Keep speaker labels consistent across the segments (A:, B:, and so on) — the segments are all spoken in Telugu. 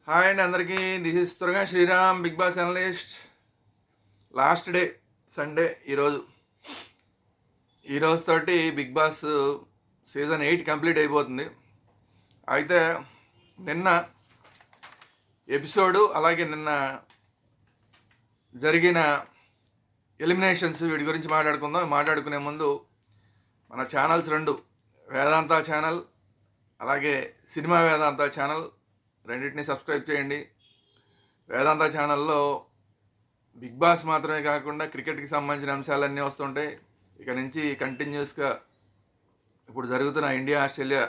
A: హాయ్ అండి అందరికీ. దిస్ ఇస్ త్వరగా Sriram, Bigg Boss analyst. Last day Sunday ఈరోజు తోటి బిగ్ బాస్ సీజన్ 8 కంప్లీట్ అయిపోతుంది. అయితే నిన్న ఎపిసోడు అలాగే నిన్న జరిగిన ఎలిమినేషన్స్ వీటి గురించి మాట్లాడుకుందాం. మాట్లాడుకునే ముందు మన ఛానల్స్ రెండు, వేదాంత ఛానల్ అలాగే సినిమా వేదాంత ఛానల్ రెండింటిని సబ్స్క్రైబ్ చేయండి. వేదాంత ఛానల్లో బిగ్ బాస్ మాత్రమే కాకుండా క్రికెట్కి సంబంధించిన అంశాలన్నీ వస్తుంటాయి. ఇక నుంచి కంటిన్యూస్గా ఇప్పుడు జరుగుతున్న ఇండియా ఆస్ట్రేలియా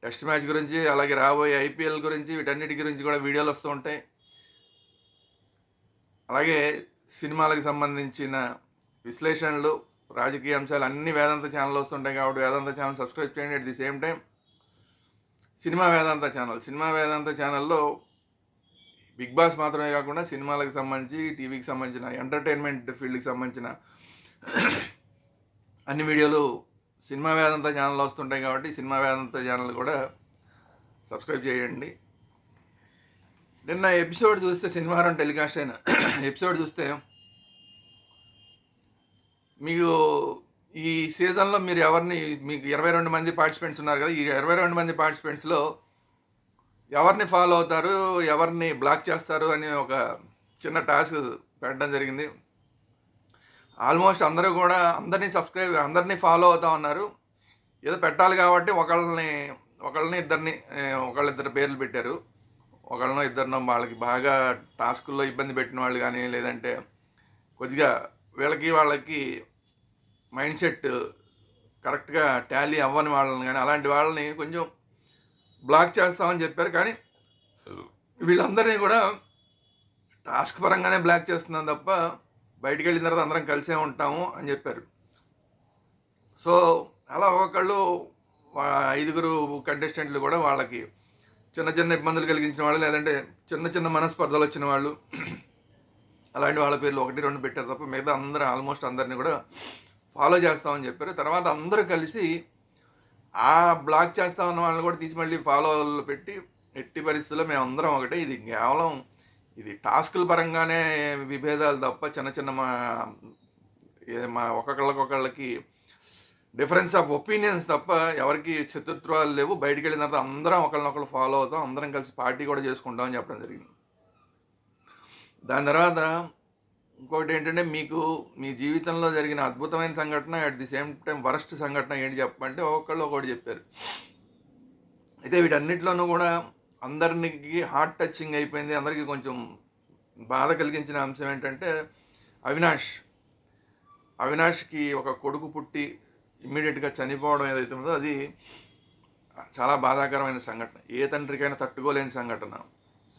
A: టెస్ట్ మ్యాచ్ గురించి అలాగే రాబోయే ఐపీఎల్ గురించి వీటన్నిటి గురించి కూడా వీడియోలు వస్తూ ఉంటాయి. అలాగే సినిమాలకు సంబంధించిన విశ్లేషణలు, రాజకీయ అంశాలు అన్నీ వేదాంత ఛానల్లో వస్తుంటాయి. కాబట్టి వేదాంత ఛానల్ సబ్స్క్రైబ్ చేయండి. At the same time cinema Vedanta ఛానల్లో బిగ్ బాస్ మాత్రమే కాకుండా సినిమాలకు సంబంధించి, టీవీకి సంబంధించిన, ఎంటర్టైన్మెంట్ ఫీల్డ్కి సంబంధించిన అన్ని వీడియోలు సినిమా వేదాంత ఛానల్లో వస్తుంటాయి. కాబట్టి సినిమా వేదాంత ఛానల్ కూడా సబ్స్క్రైబ్ చేయండి. నిన్న ఎపిసోడ్ చూస్తే, శనివారం టెలికాస్ట్ అయిన ఎపిసోడ్ చూస్తే మీకు ఈ సీజన్లో మీకు 22 మంది పార్టిసిపెంట్స్ ఉన్నారు కదా. ఈ 22 మంది పార్టిసిపెంట్స్లో ఎవరిని ఫాలో అవుతారు, ఎవరిని బ్లాక్ చేస్తారు అని ఒక చిన్న టాస్క్ పెట్టడం జరిగింది. ఆల్మోస్ట్ అందరూ కూడా అందరినీ ఫాలో అవుతా ఉన్నారు. ఏదో పెట్టాలి కాబట్టి ఒకళ్ళిద్దరు పేర్లు పెట్టారు. ఒకళ్ళనో ఇద్దరినో వాళ్ళకి బాగా టాస్కుల్లో ఇబ్బంది పెట్టిన వాళ్ళు కానీ, లేదంటే కొద్దిగా వాళ్ళకి మైండ్ సెట్ కరెక్ట్గా టాలీ అవ్వని వాళ్ళని కానీ, అలాంటి వాళ్ళని కొంచెం బ్లాక్ చేస్తామని చెప్పారు. కానీ వీళ్ళందరినీ కూడా టాస్క్ పరంగానే బ్లాక్ చేస్తున్నాం తప్ప బయటికి వెళ్ళిన తర్వాత అందరం కలిసే ఉంటాము అని చెప్పారు. సో అలా ఒక్కొక్కళ్ళు 5 కంటెస్టెంట్లు కూడా వాళ్ళకి చిన్న చిన్న ఇబ్బందులు కలిగించిన వాళ్ళు, లేదంటే చిన్న చిన్న మనస్పర్ధలు వచ్చిన వాళ్ళు, అలాంటి వాళ్ళ పేర్లు 1-2 పెట్టారు తప్ప మిగతా ఆల్మోస్ట్ అందరినీ కూడా ఫాలో చేస్తామని చెప్పారు. తర్వాత అందరూ కలిసి ఆ బ్లాక్ చేస్తా ఉన్న వాళ్ళని కూడా తీసి మళ్ళీ ఫాలోవర్లు పెట్టి, ఎట్టి పరిస్థితుల్లో మేమందరం ఒకటే, ఇది కేవలం టాస్కుల పరంగానే విభేదాలు తప్ప చిన్న చిన్న మా ఒక్కొక్కళ్ళకి డిఫరెన్స్ ఆఫ్ ఒపీనియన్స్ తప్ప ఎవరికి శత్రుత్వాలు లేవు. బయటికి వెళ్ళిన తర్వాత అందరం ఒకళ్ళనొకళ్ళు ఫాలో అవుతాం, అందరం కలిసి పార్టీ కూడా చేసుకుంటాం అని చెప్పడం జరిగింది. దాని తర్వాత ఇంకోటి ఏంటంటే, మీకు మీ జీవితంలో జరిగిన అద్భుతమైన సంఘటన, at the same time worst సంఘటన ఏంటి చెప్పంటే ఒక్కొక్కళ్ళు ఒకటి చెప్పారు. అయితే వీటన్నిటిలోనూ కూడా అందరికి హార్ట్ టచింగ్ అయిపోయింది. అందరికీ కొంచెం బాధ కలిగించిన అంశం ఏంటంటే, అవినాష్కి ఒక కొడుకు పుట్టి ఇమ్మీడియట్గా చనిపోవడం ఏదైతే ఉందో అది చాలా బాధాకరమైన సంఘటన. ఏ తండ్రికైనా తట్టుకోలేని సంఘటన.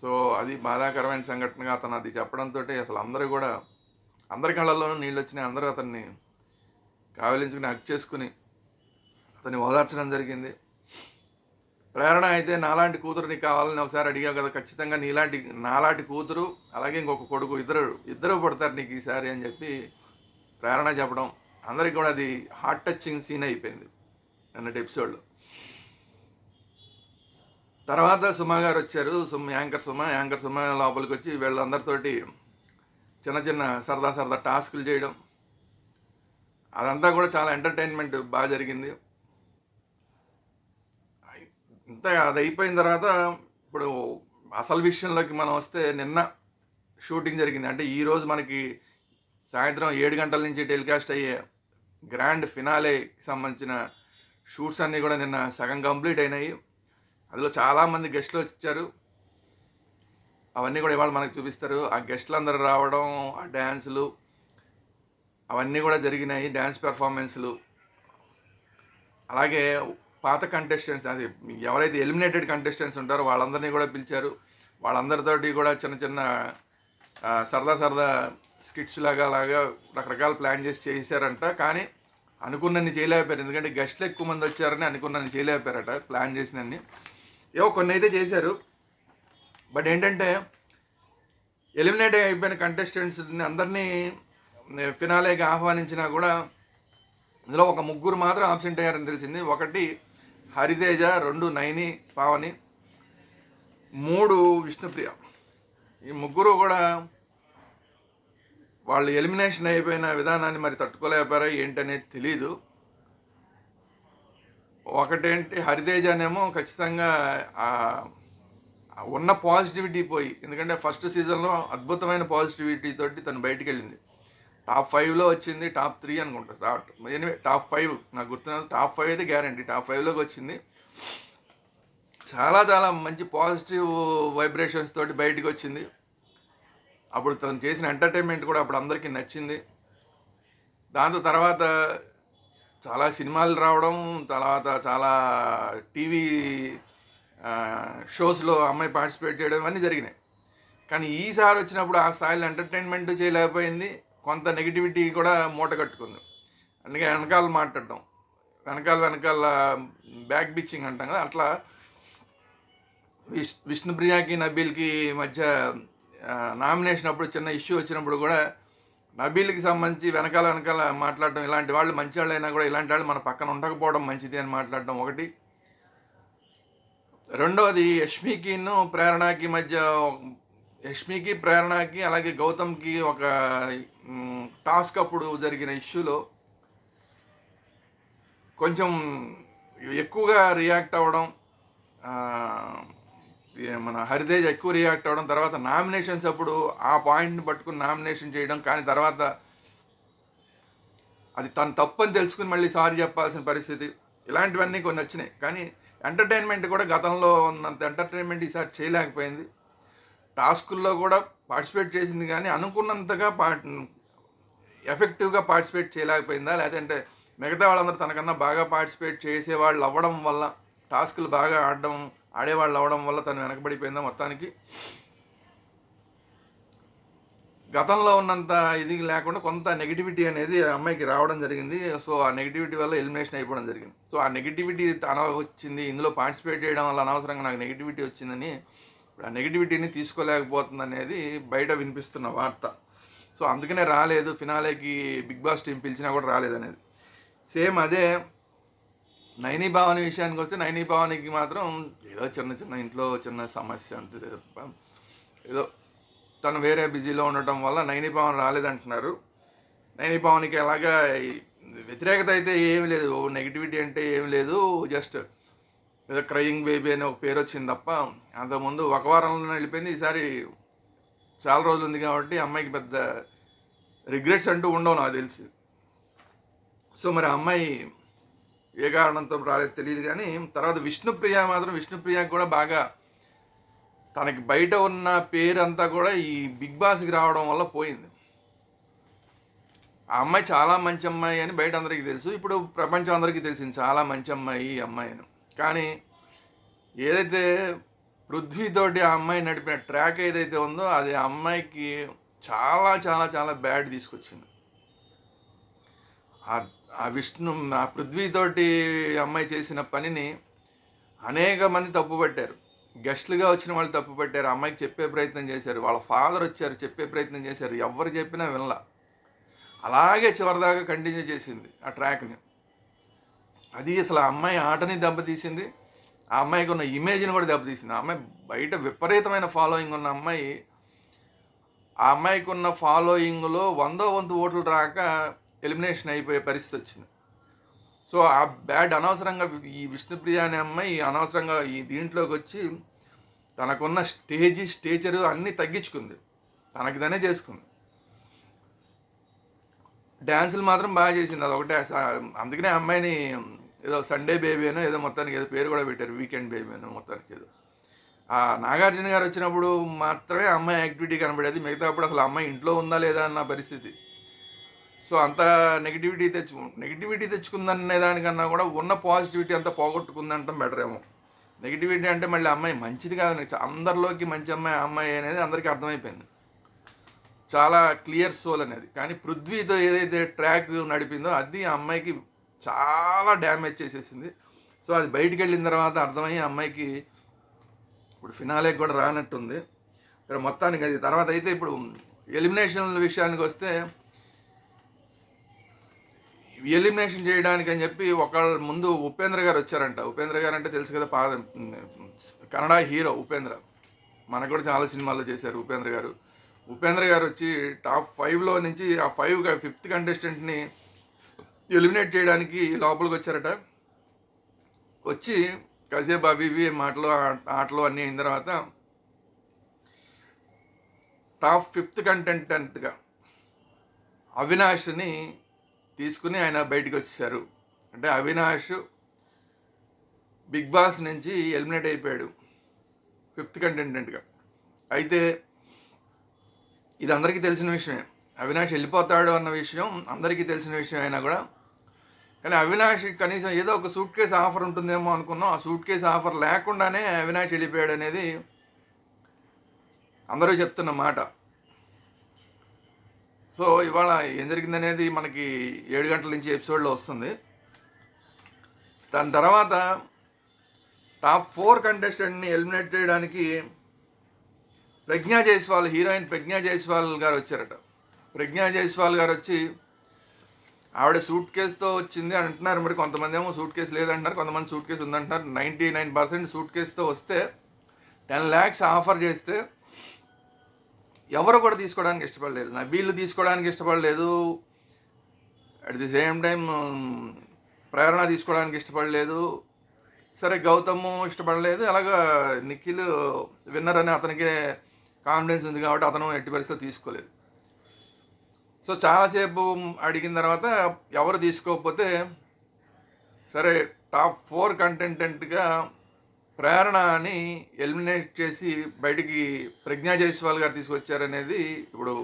A: సో అది బాధాకరమైన సంఘటనగా అతను అది చెప్పడంతో అసలు అందరి కళ్ళల్లోనూ నీళ్ళు వచ్చినాయి. అందరూ అతన్ని కావలించుకుని హక్ చేసుకుని అతన్ని ఓదార్చడం జరిగింది. ప్రేరణ అయితే, నాలాంటి కూతురు నీకు కావాలని ఒకసారి అడిగావు కదా, ఖచ్చితంగా నాలాంటి కూతురు అలాగే ఇంకొక కొడుకు ఇద్దరు పడతారు నీకు ఈసారి అని చెప్పి ప్రేరణ చెప్పడం అందరికి కూడా అది హార్ట్ టచింగ్ సీన్ అయిపోయింది నిన్నటి ఎపిసోడ్లో. తర్వాత సుమా గారు వచ్చారు. యాంకర్ సుమ లోపలికి వచ్చి వీళ్ళందరితోటి చిన్న చిన్న సరదా టాస్కులు చేయడం, అదంతా కూడా చాలా ఎంటర్టైన్మెంట్ బాగా జరిగింది. అది అయిపోయిన తర్వాత ఇప్పుడు అసలు విషయంలోకి మనం వస్తే, నిన్న షూటింగ్ జరిగింది. అంటే ఈరోజు మనకి సాయంత్రం 7 గంటల నుంచి టెలికాస్ట్ అయ్యే గ్రాండ్ ఫినాలేకి సంబంధించిన షూట్స్ అన్నీ కూడా నిన్న సగం కంప్లీట్ అయినాయి. అందులో చాలామంది గెస్టులు వచ్చారు. అవన్నీ కూడా ఇవాళ మనకు చూపిస్తారు. ఆ గెస్టులు అందరూ రావడం, ఆ డ్యాన్సులు అవన్నీ కూడా జరిగినాయి. డ్యాన్స్ పెర్ఫార్మెన్స్లు, అలాగే పాత కంటెస్టెంట్స్, అది ఎవరైతే ఎలిమినేటెడ్ కంటెస్టెంట్స్ ఉంటారో వాళ్ళందరినీ కూడా పిలిచారు. వాళ్ళందరితోటి కూడా చిన్న చిన్న సరదా స్కిట్స్ లాగా రకరకాల ప్లాన్ చేశారంట. కానీ అనుకున్నన్ని చేయలేకపోయారు. ఎందుకంటే గెస్టులు ఎక్కువ మంది వచ్చారని అనుకున్నన్ని చేయలేకపోయారట. ప్లాన్ చేసినన్ని కొన్ని అయితే చేశారు. బట్ ఏంటంటే, ఎలిమినేట్ అయిపోయిన కంటెస్టెంట్స్ని అందరినీ ఫినాలేకి ఆహ్వానించినా కూడా ఇందులో ఒక 3 మాత్రం ఆబ్సెంట్ అయ్యారని తెలిసింది. 1 హరితేజ, 2 నైని పావని, 3 విష్ణుప్రియ. ఈ ముగ్గురు కూడా వాళ్ళు ఎలిమినేషన్ అయిపోయిన విధానాన్ని మరి తట్టుకోలేకపోయారా ఏంటనేది తెలీదు. ఒకటేంటి, హరితేజనేమో ఖచ్చితంగా ఉన్న పాజిటివిటీ పోయి, ఎందుకంటే ఫస్ట్ సీజన్లో అద్భుతమైన పాజిటివిటీ తోటి తను బయటికి వెళ్ళింది. టాప్ 5లో వచ్చింది, టాప్ 3 అనుకుంటా, ఎనివే టాప్ 5 నాకు గుర్తున్నది. టాప్ 5 అయితే గ్యారంటీ, టాప్ 5లోకి వచ్చింది. చాలా చాలా మంచి పాజిటివ్ వైబ్రేషన్స్ తోటి బయటికి వచ్చింది. అప్పుడు తను చేసిన ఎంటర్టైన్మెంట్ కూడా అప్పుడు అందరికీ నచ్చింది. దాంతో తర్వాత చాలా సినిమాలు రావడం, తర్వాత చాలా టీవీ షోస్లో అమ్మాయి పార్టిసిపేట్ చేయడం అన్నీ జరిగినాయి. కానీ ఈసారి వచ్చినప్పుడు ఆ స్థాయిలో ఎంటర్టైన్మెంట్ చేయలేకపోయింది. కొంత నెగిటివిటీ కూడా మూట కట్టుకుంది. అందుకే వెనకాల మాట్లాడటం, వెనకాల బ్యాక్ బిచ్చింగ్ అంటాం కదా, అట్లా విష్ణుప్రియకి నబీల్కి మధ్య నామినేషన్ అప్పుడు చిన్న ఇష్యూ వచ్చినప్పుడు కూడా నబీల్కి సంబంధించి వెనకాల మాట్లాడటం, ఇలాంటి వాళ్ళు మంచి వాళ్ళు అయినా కూడా ఇలాంటి వాళ్ళు మన పక్కన ఉండకపోవడం మంచిది అని మాట్లాడటం ఒకటి. రెండవది, యష్మికిను ప్రేరణకి మధ్య, యష్మికి ప్రేరణకి అలాగే గౌతమ్కి ఒక టాస్క్ అప్పుడు జరిగిన ఇష్యూలో కొంచెం ఎక్కువగా రియాక్ట్ అవ్వడం, మన హరితేజ్ ఎక్కువ రియాక్ట్ అవ్వడం, తర్వాత నామినేషన్స్ అప్పుడు ఆ పాయింట్ని పట్టుకుని నామినేషన్ చేయడం, కానీ తర్వాత అది తను తప్పని తెలుసుకుని మళ్ళీ సారీ చెప్పాల్సిన పరిస్థితి, ఇలాంటివన్నీ కొన్ని వచ్చినాయి. కానీ ఎంటర్టైన్మెంట్ కూడా గతంలో ఉన్నంత ఎంటర్టైన్మెంట్ ఈసారి చేయలేకపోయింది. టాస్కుల్లో కూడా పార్టిసిపేట్ చేసింది కానీ అనుకున్నంతగా ఎఫెక్టివ్గా పార్టిసిపేట్ చేయలేకపోయిందా, లేదంటే మిగతా వాళ్ళందరూ తనకన్నా బాగా పార్టిసిపేట్ చేసేవాళ్ళు అవ్వడం వల్ల, టాస్కులు బాగా ఆడేవాళ్ళు అవ్వడం వల్ల తను వెనకబడిపోయిందా? మొత్తానికి గతంలో ఉన్నంత ఇది లేకుండా కొంత నెగిటివిటీ అనేది అమ్మాయికి రావడం జరిగింది. సో ఆ నెగిటివిటీ వల్ల ఎలిమినేషన్ అయిపోవడం జరిగింది. సో ఆ నెగిటివిటీ వచ్చింది, ఇందులో పార్టిసిపేట్ చేయడం వల్ల అనవసరంగా నాకు నెగిటివిటీ వచ్చిందని, ఆ నెగిటివిటీని తీసుకోలేకపోతుంది అనేది బయట వినిపిస్తున్న వార్త. సో అందుకనే రాలేదు, ఫినాలేకి బిగ్ బాస్ టీం పిలిచినా కూడా రాలేదనేది. సేమ్ అదే నైని భావని విషయానికి వస్తే, నైని భావనికి మాత్రం ఏదో చిన్న ఇంట్లో చిన్న సమస్య అంతే, ఏదో తను వేరే బిజీలో ఉండటం వల్ల నైని భావన్ రాలేదంటున్నారు. నైని భావన్కి ఎలాగా వ్యతిరేకత అయితే ఏమి లేదు, నెగిటివిటీ అంటే ఏమి లేదు, జస్ట్ ఏదో క్రయింగ్ బేబీ అని ఒక పేరు వచ్చింది తప్ప, అంతకుముందు ఒక వారంలో వెళ్ళిపోయింది. ఈసారి చాలా రోజులు ఉంది కాబట్టి అమ్మాయికి పెద్ద రిగ్రెట్స్ అంటూ ఉండవు నాకు తెలిసి. సో మరి అమ్మాయి ఏ కారణంతో రాలేదు తెలియదు. కానీ తర్వాత విష్ణుప్రియ మాత్రం, విష్ణుప్రియకి కూడా బాగా తనకి బయట ఉన్న పేరంతా కూడా ఈ బిగ్ బాస్కి రావడం వల్ల పోయింది. ఆ అమ్మాయి చాలా మంచి అమ్మాయి అని బయట అందరికీ తెలుసు, ఇప్పుడు ప్రపంచం అందరికీ తెలిసింది చాలా మంచి అమ్మాయి ఈ అమ్మాయి అని. కానీ ఏదైతే పృథ్వీతోటి ఆ అమ్మాయి నడిపిన ట్రాక్ ఏదైతే ఉందో అది ఆ అమ్మాయికి చాలా చాలా చాలా బ్యాడ్ తీసుకొచ్చింది. ఆ పృథ్వీతోటి అమ్మాయి చేసిన పనిని అనేక మంది తప్పుపట్టారు. గెస్ట్లుగా వచ్చిన వాళ్ళు తప్పుపట్టారు, అమ్మాయికి చెప్పే ప్రయత్నం చేశారు, వాళ్ళ ఫాదర్ వచ్చారు చెప్పే ప్రయత్నం చేశారు, ఎవరు చెప్పినా వినలా. అలాగే చివరిదాకా కంటిన్యూ చేసింది ఆ ట్రాక్ని. అది అసలు ఆ అమ్మాయి ఆటని దెబ్బతీసింది, ఆ అమ్మాయికి ఉన్న ఇమేజ్ని కూడా దెబ్బతీసింది. ఆ అమ్మాయి బయట విపరీతమైన ఫాలోయింగ్ ఉన్న అమ్మాయి, ఆ అమ్మాయికి ఉన్న ఫాలోయింగ్లో 100వ వంతు ఓట్లు రాక ఎలిమినేషన్ అయిపోయే పరిస్థితి వచ్చింది. సో ఆ బ్యాడ్ అనవసరంగా ఈ విష్ణుప్రియ అనే అమ్మాయి అనవసరంగా ఈ దీంట్లోకి వచ్చి తనకున్న స్టేచరు అన్నీ తగ్గించుకుంది, తనకి తనే చేసుకుంది. డ్యాన్సులు మాత్రం బాగా చేసింది, అదొకటే. అందుకనే అమ్మాయిని ఏదో సండే బేబీ అనో ఏదో మొత్తానికి ఏదో పేరు కూడా పెట్టారు, వీకెండ్ బేబీ అనో మొత్తానికి ఏదో. నాగార్జున గారు వచ్చినప్పుడు మాత్రమే అమ్మాయి యాక్టివిటీ కనబడేది, మిగతాప్పుడు అసలు అమ్మాయి ఇంట్లో ఉందా లేదా అన్న పరిస్థితి. సో అంత నెగిటివిటీ తెచ్చుకుందనే దానికన్నా కూడా ఉన్న పాజిటివిటీ అంతా పోగొట్టుకుందంటాం బెటర్ ఏమో. నెగిటివిటీ అంటే మళ్ళీ అమ్మాయి మంచిది కాదు, అందరిలోకి మంచి అమ్మాయి అనేది అందరికీ అర్థమైపోయింది, చాలా క్లియర్ సోల్ అనేది. కానీ పృథ్వీతో ఏదైతే ట్రాక్ నడిపిందో అది ఆ అమ్మాయికి చాలా డ్యామేజ్ చేసేసింది. సో అది బయటికి వెళ్ళిన తర్వాత అర్థమయ్యి అమ్మాయికి ఇప్పుడు ఫినాలేకి కూడా రానట్టుంది. ఇక్కడ మొత్తానికి అది తర్వాత అయితే ఇప్పుడు ఎలిమినేషన్ విషయానికి వస్తే, ఎలిమినేషన్ చేయడానికి అని చెప్పి ఒకళ్ళ ముందు ఉపేంద్ర గారు వచ్చారంట. ఉపేంద్ర గారు అంటే తెలుసు కదా, కన్నడ హీరో ఉపేంద్ర, మనకు కూడా చాలా సినిమాల్లో చేశారు ఉపేంద్ర గారు. ఉపేంద్ర గారు వచ్చి టాప్ 5లో నుంచి ఆ 5th కంటెస్టెంట్ని ఎలిమినేట్ చేయడానికి లోపలికి వచ్చారట. వచ్చి కాసేపు అవి ఇవి మాటలు ఆటలు అన్నీ అయిన తర్వాత టాప్ 5th కంటెస్టెంట్గా అవినాష్ని తీసుకుని ఆయన బయటికి వచ్చేసారు. అంటే అవినాష్ బిగ్ బాస్ నుంచి ఎలిమినేట్ అయిపోయాడు 5th కంటెస్టెంట్గా. అయితే ఇది అందరికీ తెలిసిన విషయమే, అవినాష్ వెళ్ళిపోతాడు అన్న విషయం అందరికీ తెలిసిన విషయం అయినా కూడా, కానీ అవినాష్ కనీసం ఏదో ఒక సూట్ కేసు ఆఫర్ ఉంటుందేమో అనుకున్నాం. ఆ సూట్ కేసు ఆఫర్ లేకుండానే అవినాష్ వెళ్ళిపోయాడు అనేది అందరూ చెప్తున్న మాట. సో ఇవాళ ఏం జరిగిందనేది మనకి 7 గంటల నుంచి ఎపిసోడ్లో వస్తుంది. దాని తర్వాత టాప్ 4 కంటెస్టెంట్ని ఎలిమినేట్ చేయడానికి ప్రజ్ఞా జైస్వాల్, హీరోయిన్ ప్రజ్ఞా జైస్వాల్ గారు వచ్చారట. ప్రజ్ఞా జైస్వాల్ గారు వచ్చి ఆవిడ సూట్ కేసుతో వచ్చింది అని అంటున్నారు. మరి కొంతమంది ఏమో సూట్ కేసు లేదంటున్నారు, కొంతమంది సూట్ కేసు ఉందంటున్నారు. 99% సూట్ కేసుతో వస్తే 10 lakhs ఆఫర్ చేస్తే ఎవరు కూడా తీసుకోవడానికి ఇష్టపడలేదు. నబీల్ తీసుకోవడానికి ఇష్టపడలేదు, అట్ ది సేమ్ టైం ప్రేరణ తీసుకోవడానికి ఇష్టపడలేదు, సరే గౌతమ్ ఇష్టపడలేదు. అలాగా నిఖిల్ విన్నర్ అని అతనికే కాన్ఫిడెన్స్ ఉంది కాబట్టి అతను ఎట్టి పరిస్థితుల్లో తీసుకోలేదు. సో చాలాసేపు అడిగిన తర్వాత ఎవరు తీసుకోకపోతే సరే టాప్ 4 కంటెస్టెంట్గా ప్రేరణ అని ఎలిమినేట్ చేసి బయటికి ప్రజ్ఞా జైస్వాల్ గారు తీసుకొచ్చారనేది ఇప్పుడు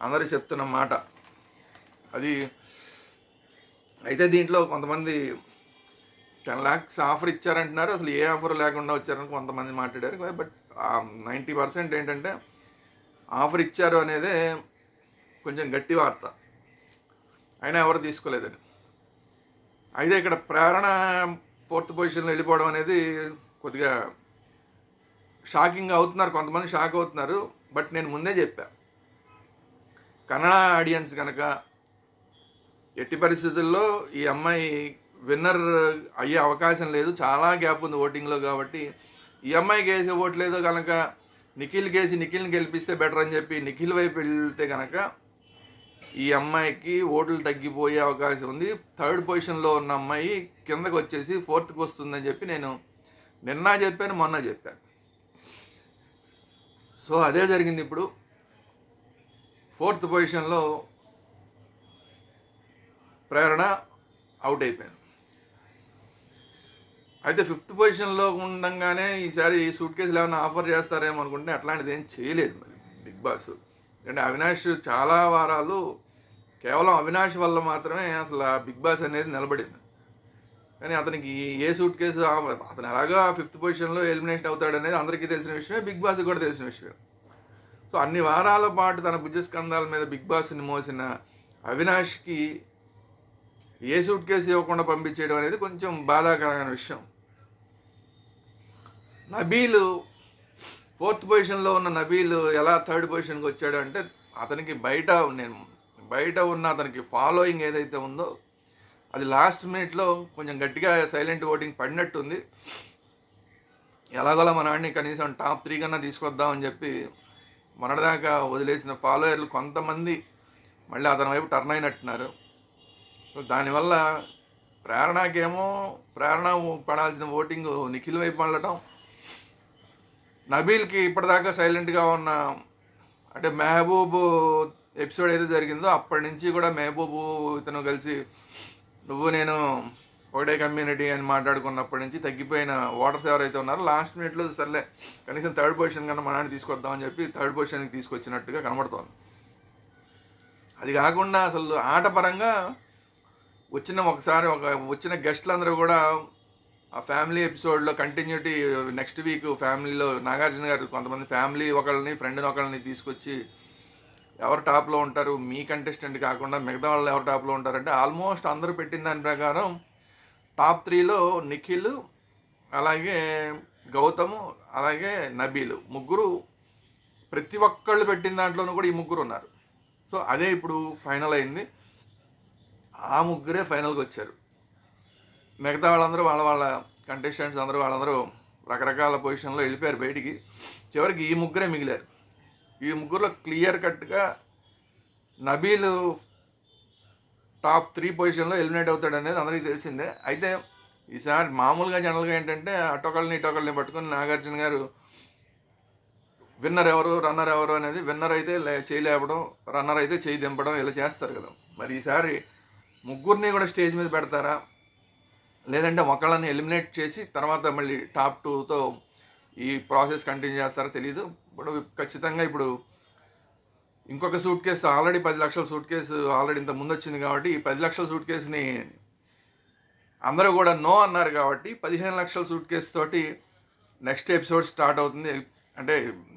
A: అందరూ చెప్తున్న మాట. అది అయితే దీంట్లో కొంతమంది 10 lakhs ఆఫర్ ఇచ్చారంటున్నారు, అసలు ఏ ఆఫర్ లేకుండా వచ్చారని కొంతమంది మాట్లాడారు. బట్ 90% ఏంటంటే ఆఫర్ ఇచ్చారు అనేదే కొంచెం గట్టి వార్త, అయినా ఎవరు తీసుకోలేదని. అయితే ఇక్కడ ప్రేరణ 4th పొజిషన్లో వెళ్ళిపోవడం అనేది కొద్దిగా షాకింగ్ అవుతున్నారు, కొంతమంది షాక్ అవుతున్నారు. బట్ నేను ముందే చెప్పా, కన్నడ ఆడియన్స్ కనుక ఎట్టి పరిస్థితుల్లో ఈ అమ్మాయి విన్నర్ అయ్యే అవకాశం లేదు, చాలా గ్యాప్ ఉంది ఓటింగ్లో. కాబట్టి ఈ అమ్మాయికి వేసే ఓటు లేదో కనుక నిఖిల్ని గెలిపిస్తే బెటర్ అని చెప్పి నిఖిల్ వైపు వెళ్తే కనుక ఈ అమ్మాయికి ఓట్లు తగ్గిపోయే అవకాశం ఉంది. 3rd పొజిషన్లో ఉన్న అమ్మాయి కిందకు వచ్చేసి 4th వస్తుందని చెప్పి నేను నిన్న చెప్పాను, మొన్న చెప్పాను. సో అదే జరిగింది. ఇప్పుడు 4th పొజిషన్లో ప్రేరణ అవుట్ అయిపోయింది. అయితే 5th పొజిషన్లో ఉండగానే ఈసారి సూట్ కేసులు ఏమైనా ఆఫర్ చేస్తారేమో అనుకుంటే అట్లాంటిది ఏం చేయలేదు మరి బిగ్ బాస్. ఎందుకంటే అవినాష్ చాలా వారాలు కేవలం అవినాష్ వల్ల మాత్రమే అసలు ఆ బిగ్ బాస్ అనేది నిలబడింది. కానీ అతనికి ఏ సూట్ కేసు అతను ఎలాగా 5th పొజిషన్లో ఎలిమినేట్ అవుతాడు అనేది అందరికీ తెలిసిన విషయమే, బిగ్ బాస్కి కూడా తెలిసిన విషయం. సో అన్ని వారాల పాటు తన భుజస్కంధాల మీద బిగ్ బాస్ని మోసిన అవినాష్కి ఏ సూట్ కేసు ఇవ్వకుండా పంపించేయడం అనేది కొంచెం బాధాకరమైన విషయం. నబీల్ 4th పొజిషన్లో ఉన్న నబీల్ ఎలా 3rd పొజిషన్కి వచ్చాడు అంటే అతనికి బయట ఉన్న అతనికి ఫాలోయింగ్ ఏదైతే ఉందో అది లాస్ట్ మినిట్లో కొంచెం గట్టిగా సైలెంట్ ఓటింగ్ పడినట్టుంది. ఎలాగోలా మన వాడిని కనీసం టాప్ 3 కన్నా తీసుకొద్దామని చెప్పి మొన్నటిదాకా వదిలేసిన ఫాలోయర్లు కొంతమంది మళ్ళీ అతని వైపు టర్న్ అయినట్టున్నారు. సో దానివల్ల ప్రేరణ పడాల్సిన ఓటింగ్ నిఖిల్ వైపు వెళ్ళటం, నబీల్కి ఇప్పటిదాకా సైలెంట్గా ఉన్న అంటే మెహబూబ్ ఎపిసోడ్ ఏదో జరిగిందో అప్పటి నుంచి కూడా మెహబూబు ఇతను కలిసి నువ్వు నేను ఒకటే కమ్యూనిటీ అని మాట్లాడుకున్నప్పటి నుంచి తగ్గిపోయిన ఓటర్స్ ఎవరైతే ఉన్నారో లాస్ట్ మినిట్లో సర్లే కనీసం 3rd పొజిషన్ కన్నా మనాన్ని తీసుకొద్దామని చెప్పి 3rd పొజిషన్కి తీసుకొచ్చినట్టుగా కనబడుతోంది. అది కాకుండా అసలు ఆటపరంగా వచ్చిన గెస్టులందరూ కూడా ఆ ఫ్యామిలీ ఎపిసోడ్లో కంటిన్యూటీ నెక్స్ట్ వీక్ ఫ్యామిలీలో నాగార్జున గారు కొంతమంది ఫ్యామిలీ ఒకళ్ళని ఫ్రెండ్ని ఒకళ్ళని తీసుకొచ్చి ఎవరు టాప్లో ఉంటారు మీ కంటెస్టెంట్ కాకుండా మిగతా వాళ్ళు ఎవరు టాప్లో ఉంటారంటే ఆల్మోస్ట్ అందరూ పెట్టిన దాని ప్రకారం టాప్ 3లో నిఖిల్, అలాగే గౌతమ్, అలాగే నబీల్ ముగ్గురు, ప్రతి ఒక్కళ్ళు పెట్టిన దాంట్లోనూ కూడా ఈ ముగ్గురు ఉన్నారు. సో అదే ఇప్పుడు ఫైనల్ అయింది, ఆ ముగ్గురే ఫైనల్కి వచ్చారు. మిగతా వాళ్ళందరూ వాళ్ళ కంటెస్టెంట్స్ వాళ్ళందరూ రకరకాల పొజిషన్లో వెళ్ళిపోయారు బయటికి. చివరికి ఈ ముగ్గురే మిగిలారు. ఈ ముగ్గురులో క్లియర్ కట్గా నబీల్ టాప్ 3 పొజిషన్లో ఎలిమినేట్ అవుతాడు అనేది అందరికీ తెలిసిందే. అయితే ఈసారి మామూలుగా జనరల్గా ఏంటంటే అటొకళ్ళని పట్టుకొని నాగార్జున గారు విన్నర్ ఎవరు రన్నర్ ఎవరు అనేది, విన్నర్ అయితే చేయి లేపడం, రన్నర్ అయితే చేయి దింపడం ఇలా చేస్తారు కదా. మరి ఈసారి ముగ్గురిని కూడా స్టేజ్ మీద పెడతారా, లేదంటే ఒకళ్ళని ఎలిమినేట్ చేసి తర్వాత మళ్ళీ టాప్ 2తో ఈ ప్రాసెస్ కంటిన్యూ చేస్తారో తెలియదు. ఇప్పుడు ఖచ్చితంగా ఇప్పుడు ఇంకొక సూట్ కేసు ఆల్రెడీ 10 లక్షల సూట్ కేసు ఆల్రెడీ ఇంత ముందు వచ్చింది కాబట్టి ఈ 10 లక్షల సూట్ కేసుని అందరూ కూడా నో అన్నారు కాబట్టి 15 లక్షల సూట్ కేసు తోటి నెక్స్ట్ ఎపిసోడ్ స్టార్ట్ అవుతుంది. అంటే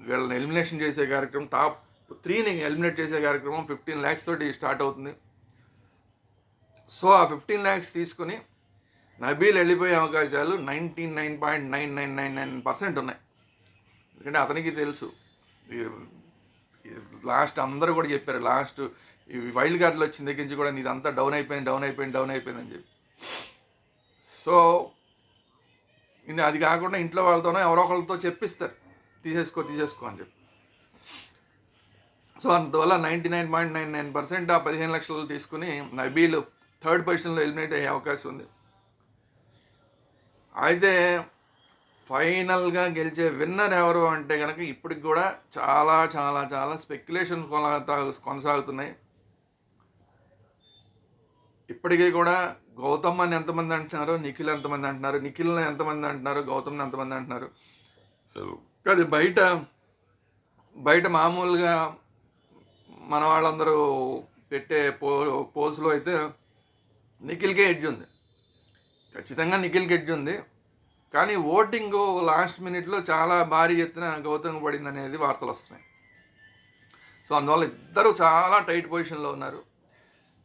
A: వీళ్ళని ఎలిమినేషన్ చేసే కార్యక్రమం, టాప్ 3ని ఎలిమినేట్ చేసే కార్యక్రమం 15 lakhs తోటి స్టార్ట్ అవుతుంది. సో ఆ 15 lakhs తీసుకుని నబీల్ వెళ్ళిపోయే అవకాశాలు 99.9999% ఉన్నాయి. ఎందుకంటే అతనికి తెలుసు, లాస్ట్ అందరూ కూడా చెప్పారు, లాస్ట్ ఈ వైల్డ్ కార్డులు వచ్చిన దగ్గర నుంచి కూడా నీదంతా డౌన్ అయిపోయింది అని చెప్పి. సో ఇది అది కాకుండా ఇంట్లో వాళ్ళతోనో ఎవరో ఒకరితో చెప్పిస్తారు తీసేసుకో అని చెప్పి. సో అందువల్ల 99.99% ఆ 15 లక్షలు తీసుకుని నబీల్ 3rd పొజిషన్లో ఎలిమినేట్ అయ్యే అవకాశం ఉంది. అయితే ఫైనల్గా గెలిచే విన్నర్ ఎవరు అంటే కనుక ఇప్పటికి కూడా చాలా చాలా చాలా స్పెక్యులేషన్ కొనసాగుతున్నాయి. ఇప్పటికీ కూడా గౌతమ్ అని ఎంతమంది అంటున్నారు, నిఖిల్ ఎంతమంది అంటున్నారు, నిఖిల్ని ఎంతమంది అంటున్నారు, గౌతమ్ని ఎంతమంది అంటున్నారు. అది బయట మామూలుగా మన వాళ్ళందరూ పెట్టే పోల్స్లో అయితే నిఖిల్కే ఎడ్జ్ ఉంది, ఖచ్చితంగా నిఖిల్కి ఎడ్జ్ ఉంది. కానీ ఓటింగ్ లాస్ట్ మినిట్లో చాలా భారీ ఎత్తున గౌతమ్ పడింది అనేది వార్తలు వస్తున్నాయి. సో అందువల్ల ఇద్దరు చాలా టైట్ పొజిషన్లో ఉన్నారు.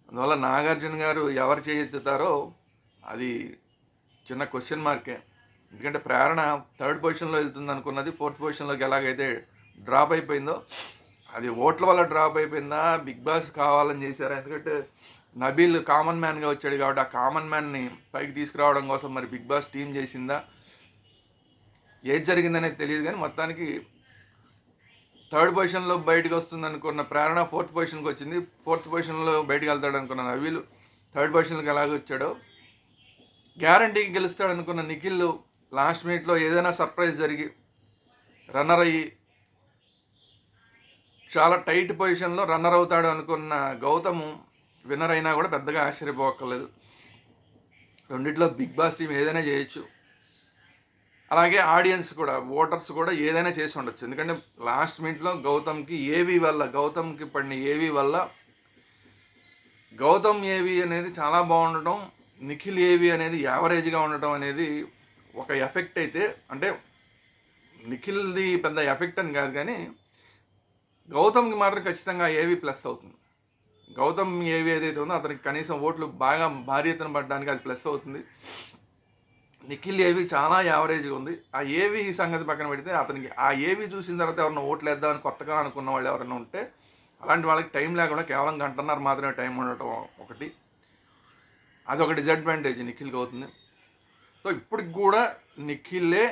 A: అందువల్ల నాగార్జున గారు ఎవరు చేయెత్తుతారో అది చిన్న క్వశ్చన్ మార్కే. ఎందుకంటే ప్రేరణ 3rd పొజిషన్లో వెళ్తుంది అనుకున్నది 4th పొజిషన్లోకి ఎలాగైతే డ్రాప్ అయిపోయిందో, అది ఓట్ల వల్ల డ్రాప్ అయిపోయిందా, బిగ్ బాస్ కావాలని చేశారా? ఎందుకంటే నబీల్ కామన్ మ్యాన్గా వచ్చాడు కాబట్టి ఆ కామన్ మ్యాన్ని పైకి తీసుకురావడం కోసం మరి బిగ్ బాస్ టీం చేసిందా, ఏది జరిగిందనేది తెలియదు. కానీ మొత్తానికి 3rd పొజిషన్లో బయటకు వస్తుంది అనుకున్న ప్రేరణ 4th పొజిషన్కి వచ్చింది. 4th పొజిషన్లో బయటకు వెళ్తాడు అనుకున్న నబీల్ 3rd పొజిషన్కి ఎలాగ వచ్చాడో, గ్యారంటీకి గెలుస్తాడు అనుకున్న నిఖిల్ లాస్ట్ మినిట్లో ఏదైనా సర్ప్రైజ్ జరిగి రన్నర్ అయ్యి చాలా టైట్ పొజిషన్లో రన్నర్ అవుతాడు అనుకున్న గౌతమ్ విన్నర్ అయినా కూడా పెద్దగా ఆశ్చర్యపోక్కర్లేదు. రెండిట్లో బిగ్ బాస్ టీం ఏదైనా చేయొచ్చు. అలాగే ఆడియన్స్ కూడా, ఓటర్స్ కూడా ఏదైనా చేసి ఉండొచ్చు. ఎందుకంటే లాస్ట్ మినిట్లో గౌతమ్కి పడిన ఏవీ వల్ల గౌతమ్ ఏవి అనేది చాలా బాగుండటం, నిఖిల్ ఏవి అనేది యావరేజ్గా ఉండటం అనేది ఒక ఎఫెక్ట్ అయితే, అంటే నిఖిల్ది పెద్ద ఎఫెక్ట్ అని కాదు కానీ గౌతమ్కి మాత్రం ఖచ్చితంగా ఏవి ప్లస్ అవుతుంది. గౌతమ్ ఏవి ఏదైతే ఉందో అతనికి కనీసం ఓట్లు బాగా భారీ ఎత్తున పడడానికి అది ప్లస్ అవుతుంది. నిఖిల్ ఏవి చాలా యావరేజ్గా ఉంది. ఆ ఏవి సంగతి పక్కన పెడితే అతనికి ఆ ఏవి చూసిన తర్వాత ఎవరైనా ఓట్లు వేద్దామని కొత్తగా అనుకున్న వాళ్ళు ఎవరైనా ఉంటే అలాంటి వాళ్ళకి టైం లేకుండా కేవలం 1.5 గంటన్నర మాత్రమే టైం ఉండటం ఒకటి, అది ఒక డిసడ్వాంటేజ్ నిఖిల్కి అవుతుంది. సో ఇప్పటికి కూడా నిఖిల్లే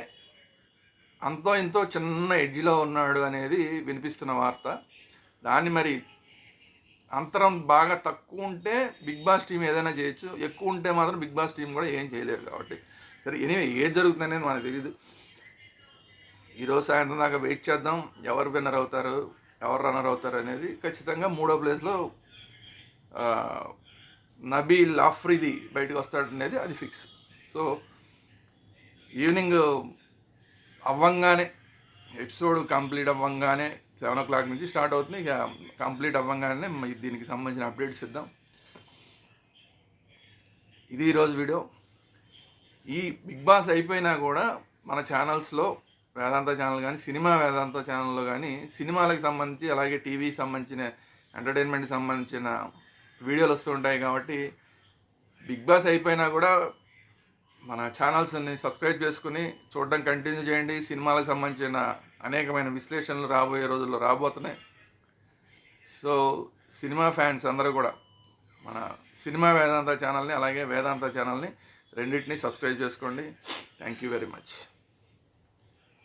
A: అంతో ఇంతో చిన్న ఎడ్జ్లో ఉన్నాడు అనేది వినిపిస్తున్న వార్త. దాన్ని మరి అంతరం బాగా తక్కువ ఉంటే బిగ్ బాస్ టీం ఏదైనా చేయొచ్చు, ఎక్కువ ఉంటే మాత్రం బిగ్ బాస్ టీం కూడా ఏం చేయలేరు. కాబట్టి సరే, ఎనీవే ఏది జరుగుతుంది అనేది మనకు తెలియదు. ఈరోజు సాయంత్రం దాకా వెయిట్ చేద్దాం, ఎవరు విన్నర్ అవుతారు, ఎవరు రన్నర్ అవుతారు అనేది. ఖచ్చితంగా 3వ ప్లేస్లో నబీల్ ఆఫ్రిది బయటకు వస్తాడనేది అది ఫిక్స్. సో ఈవినింగ్ అవ్వంగానే, ఎపిసోడ్ కంప్లీట్ అవ్వంగానే 7 o'clock నుంచి స్టార్ట్ అవుతుంది. ఇక కంప్లీట్ అవ్వంగానే దీనికి సంబంధించిన అప్డేట్స్ ఇద్దాం. ఇది ఈరోజు వీడియో. ఈ బిగ్ బాస్ అయిపోయినా కూడా మన ఛానల్స్లో, వేదాంత ఛానల్ కానీ, సినిమా వేదాంత ఛానల్లో కానీ సినిమాలకు సంబంధించి, అలాగే టీవీకి సంబంధించిన, ఎంటర్టైన్మెంట్కి సంబంధించిన వీడియోలు వస్తూ ఉంటాయి. కాబట్టి బిగ్ బాస్ అయిపోయినా కూడా మన ఛానల్స్ని సబ్స్క్రైబ్ చేసుకుని చూడడం కంటిన్యూ చేయండి. సినిమాలకు సంబంధించిన అనేకమైన విశ్లేషణలు రాబోయే రోజుల్లో రాబోతున్నాయి. సో సినిమా ఫ్యాన్స్ అందరూ కూడా మన సినిమా వేదాంత ఛానల్ని, అలాగే వేదాంత ఛానల్ని రెండింటినీ సబ్స్క్రైబ్ చేసుకోండి. Thank you very much.